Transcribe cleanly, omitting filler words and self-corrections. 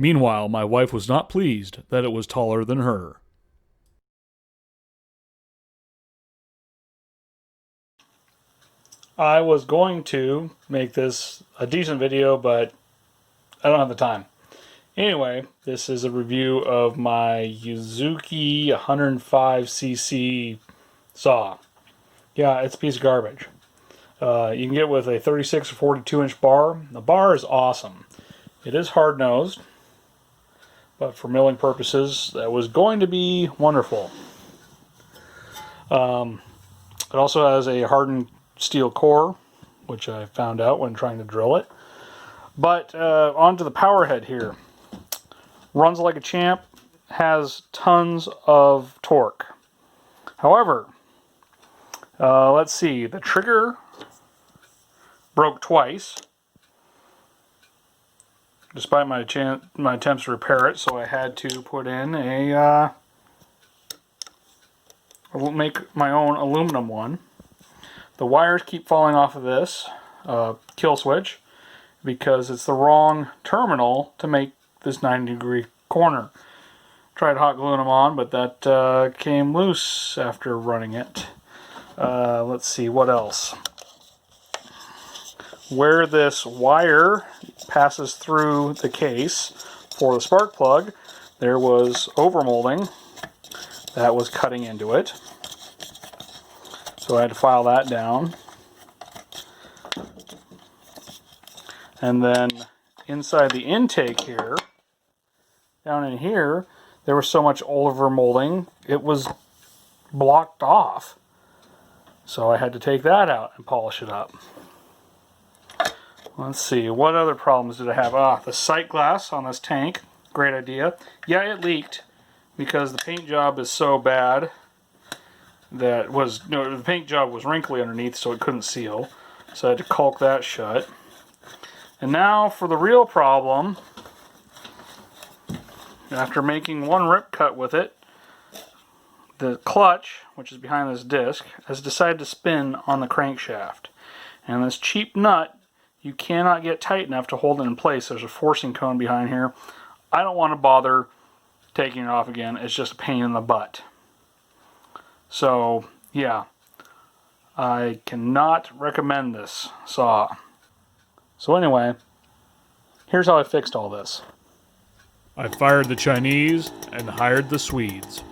Meanwhile, my wife was not pleased that it was taller than her. I was going to make this a decent video, but I don't have the time. Anyway, this is a review of my Yuzhoukee 105cc saw. Yeah, it's a piece of garbage. You can get it with a 36 or 42 inch bar. The bar is awesome. It is hard nosed, but for milling purposes, that was going to be wonderful. It also has a hardened steel core, which I found out when trying to drill it. But onto the power head here. Runs like a champ, has tons of torque. However, let's see, the trigger broke twice, despite my attempts to repair it, so I had to put in a make my own aluminum one. The wires keep falling off of this kill switch because it's the wrong terminal to make this 90-degree corner. Tried hot gluing them on, but that came loose after running it. Let's see, what else? Where this wire passes through the case for the spark plug, there was overmolding that was cutting into it. So I had to file that down. And then inside the intake here, down in here, there was so much overmolding, it was blocked off. So I had to take that out and polish it up. Let's see, what other problems did I have? The sight glass on this tank, great idea. Yeah, it leaked because the paint job is so bad that the paint job was wrinkly underneath, so it couldn't seal. So I had to caulk that shut. And now for the real problem. After making one rip cut with it, the clutch, which is behind this disc, has decided to spin on the crankshaft. And this cheap nut, you cannot get tight enough to hold it in place. There's a forcing cone behind here. I don't want to bother taking it off again. It's just a pain in the butt. So, yeah, I cannot recommend this saw. So anyway, here's how I fixed all this. I fired the Chinese and hired the Swedes.